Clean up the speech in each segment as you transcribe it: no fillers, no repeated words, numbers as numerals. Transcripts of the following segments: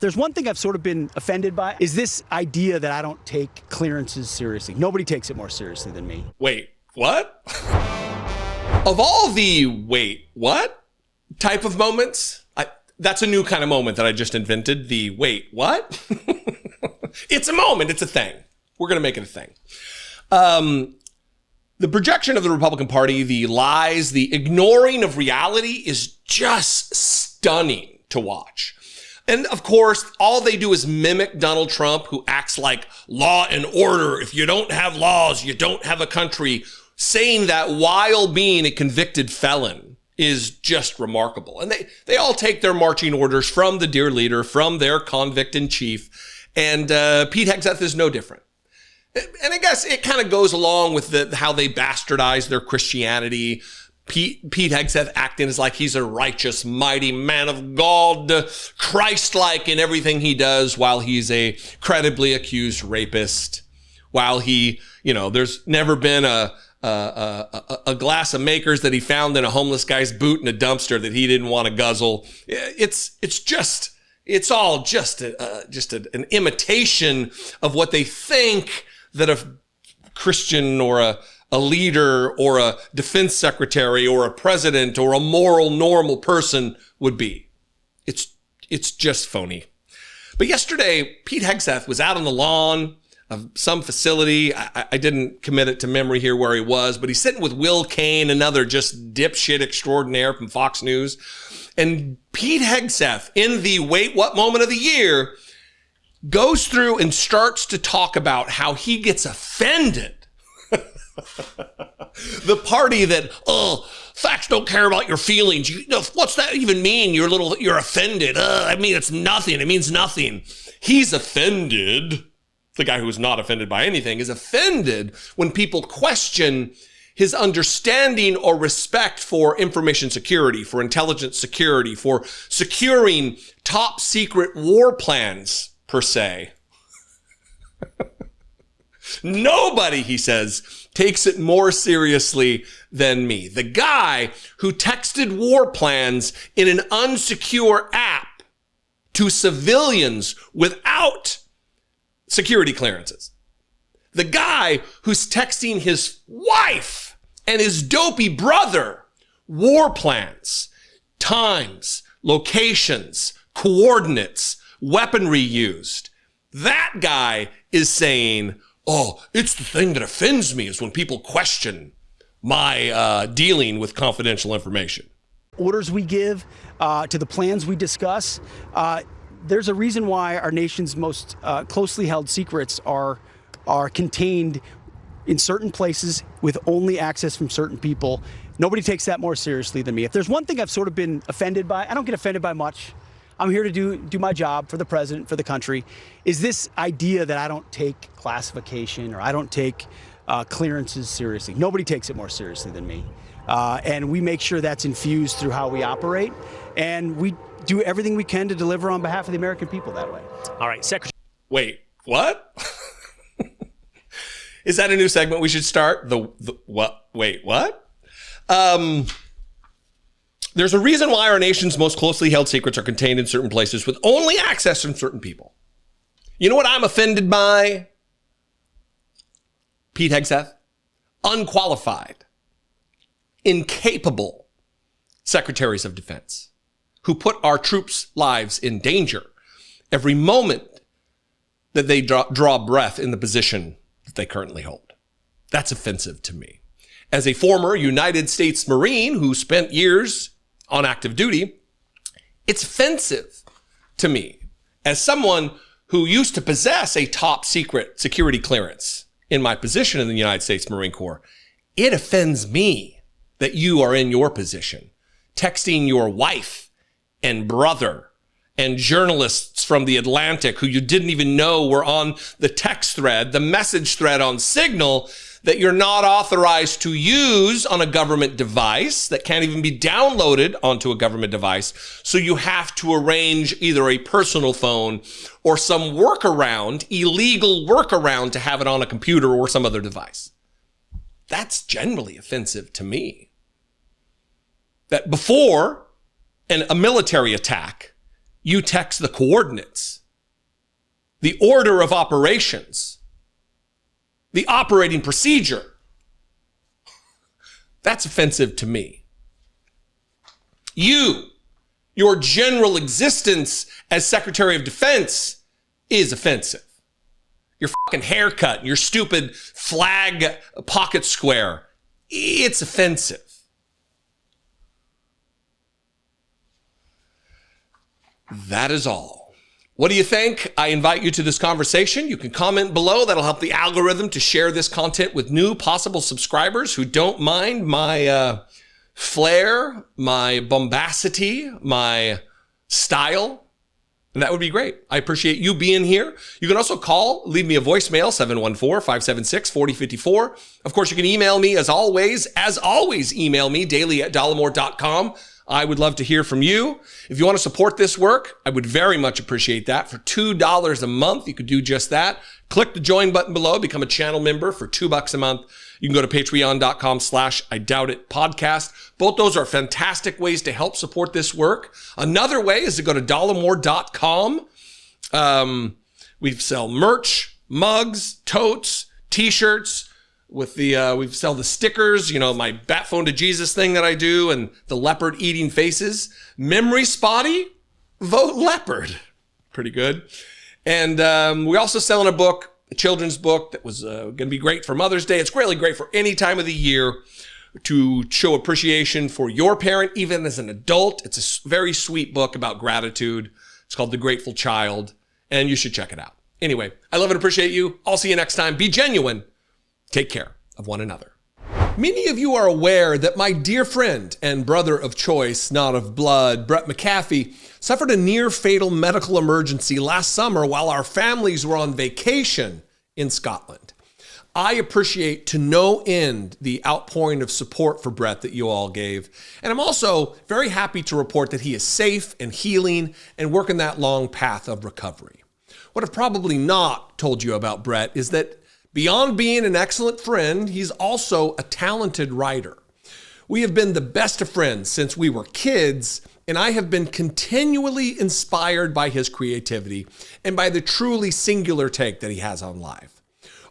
There's one thing I've sort of been offended by is this idea that I don't take clearances seriously. Nobody takes it more seriously than me. Wait, what? Of all the wait, what type of moments, that's a new kind of moment that I just invented. The wait, what? It's a moment. It's a thing. We're going to make it a thing. The projection of the Republican Party, the lies, the ignoring of reality is just stunning to watch. And of course, all they do is mimic Donald Trump, who acts like law and order. If you don't have laws, you don't have a country. Saying that while being a convicted felon is just remarkable. And they all take their marching orders from the dear leader, from their convict in chief. And Pete Hegseth is no different. And I guess it kind of goes along with how they bastardize their Christianity. Pete Hegseth acting as like he's a righteous, mighty man of God, Christ-like in everything he does, while he's a credibly accused rapist, while he, there's never been a glass of Makers that he found in a homeless guy's boot in a dumpster that he didn't want to guzzle. It's all just an imitation of what they think that a Christian or a leader or a defense secretary or a president or a moral, normal person would be. It's just phony. But yesterday, Pete Hegseth was out on the lawn of some facility. I didn't commit it to memory here where he was, but he's sitting with Will Cain, another just dipshit extraordinaire from Fox News. And Pete Hegseth, in the wait, what moment of the year, goes through and starts to talk about how he gets offended. The party that, facts don't care about your feelings. What's that even mean? You're offended. It's nothing. It means nothing. He's offended. The guy who is not offended by anything is offended when people question his understanding or respect for information security, for intelligence security, for securing top secret war plans, per se. Nobody, he says, takes it more seriously than me. The guy who texted war plans in an unsecure app to civilians without security clearances. The guy who's texting his wife and his dopey brother war plans, times, locations, coordinates, weaponry used. That guy is saying, it's the thing that offends me is when people question my dealing with confidential information. Orders we give to the plans we discuss, there's a reason why our nation's most closely held secrets are contained in certain places with only access from certain people. Nobody takes that more seriously than me. If there's one thing I've sort of been offended by, I don't get offended by much. I'm here to do my job for the president, for the country, is this idea that I don't take classification or I don't take clearances seriously. Nobody takes it more seriously than me. And we make sure that's infused through how we operate. And we do everything we can to deliver on behalf of the American people that way. All right, Secretary. Wait, what? Is that a new segment we should start? The what? Wait, what? There's a reason why our nation's most closely held secrets are contained in certain places with only access from certain people. You know what I'm offended by? Pete Hegseth, unqualified, incapable secretaries of defense who put our troops' lives in danger every moment that they draw breath in the position that they currently hold. That's offensive to me. As a former United States Marine who spent years on active duty, it's offensive to me as someone who used to possess a top secret security clearance in my position in the United States Marine Corps. It offends me that you are in your position, texting your wife and brother and journalists from the Atlantic who you didn't even know were on the text thread, the message thread on Signal, that you're not authorized to use on a government device, that can't even be downloaded onto a government device. So you have to arrange either a personal phone or some workaround, illegal workaround, to have it on a computer or some other device. That's generally offensive to me. That before a military attack, you text the coordinates, the order of operations, the operating procedure. That's offensive to me. Your general existence as Secretary of Defense is offensive. Your fucking haircut, your stupid flag pocket square, it's offensive. That is all. What do you think? I invite you to this conversation. You can comment below. That'll help the algorithm to share this content with new possible subscribers who don't mind my flair, my bombacity, my style. And that would be great. I appreciate you being here. You can also call, leave me a voicemail, 714-576-4054. Of course, you can email me as always. Email me daily@dollemore.com. I would love to hear from you. If you want to support this work, I would very much appreciate that. For $2 a month, you could do just that. Click the join button below, become a channel member for $2 a month. You can go to patreon.com/IDoubtIt podcast. Both those are fantastic ways to help support this work. Another way is to go to dollemore.com. We sell merch, mugs, totes, t-shirts. With the we sell the stickers, my bat phone to Jesus thing that I do, and the leopard eating faces. Memory spotty, vote leopard. Pretty good. And we're also selling a book, a children's book that was going to be great for Mother's Day. It's really great for any time of the year to show appreciation for your parent, even as an adult. It's a very sweet book about gratitude. It's called The Grateful Child, and you should check it out. Anyway, I love and appreciate you. I'll see you next time. Be genuine. Take care of one another. Many of you are aware that my dear friend and brother of choice, not of blood, Brett McAfee, suffered a near-fatal medical emergency last summer while our families were on vacation in Scotland. I appreciate to no end the outpouring of support for Brett that you all gave. And I'm also very happy to report that he is safe and healing and working that long path of recovery. What I've probably not told you about Brett is that beyond being an excellent friend, he's also a talented writer. We have been the best of friends since we were kids, and I have been continually inspired by his creativity and by the truly singular take that he has on life.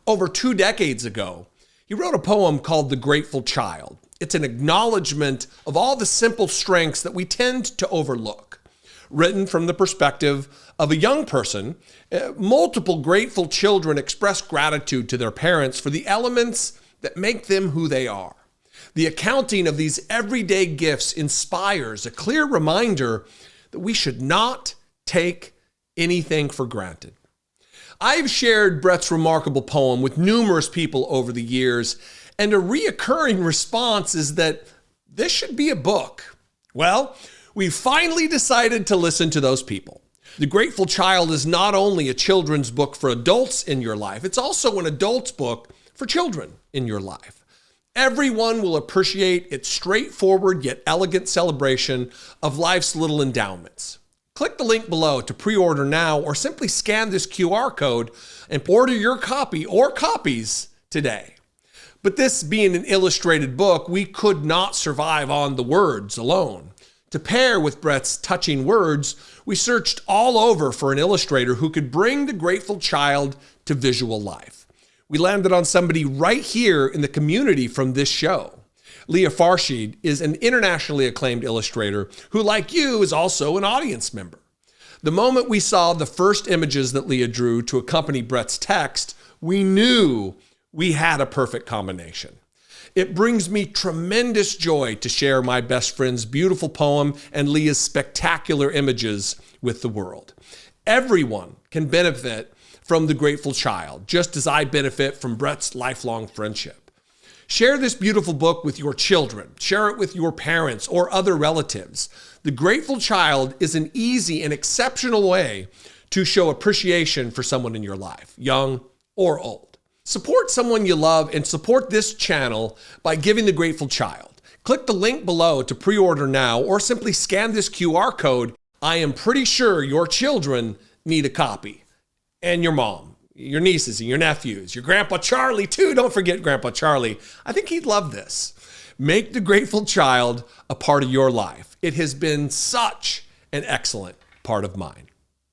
Over 2 decades ago, he wrote a poem called The Grateful Child. It's an acknowledgement of all the simple strengths that we tend to overlook. Written from the perspective of a young person, multiple grateful children express gratitude to their parents for the elements that make them who they are. The accounting of these everyday gifts inspires a clear reminder that we should not take anything for granted. I've shared Brett's remarkable poem with numerous people over the years, and a reoccurring response is that this should be a book. Well, we finally decided to listen to those people. The Grateful Child is not only a children's book for adults in your life, it's also an adult's book for children in your life. Everyone will appreciate its straightforward yet elegant celebration of life's little endowments. Click the link below to pre-order now, or simply scan this QR code and order your copy or copies today. But this being an illustrated book, we could not survive on the words alone. To pair with Brett's touching words, we searched all over for an illustrator who could bring The Grateful Child to visual life. We landed on somebody right here in the community from this show. Leah Farshid is an internationally acclaimed illustrator who, like you, is also an audience member. The moment we saw the first images that Leah drew to accompany Brett's text, we knew we had a perfect combination. It brings me tremendous joy to share my best friend's beautiful poem and Leah's spectacular images with the world. Everyone can benefit from The Grateful Child, just as I benefit from Brett's lifelong friendship. Share this beautiful book with your children. Share it with your parents or other relatives. The Grateful Child is an easy and exceptional way to show appreciation for someone in your life, young or old. Support someone you love and support this channel by giving The Grateful Child. Click the link below to pre-order now, or simply scan this QR code. I am pretty sure your children need a copy. And your mom, your nieces and your nephews, your Grandpa Charlie too. Don't forget Grandpa Charlie. I think he'd love this. Make The Grateful Child a part of your life. It has been such an excellent part of mine.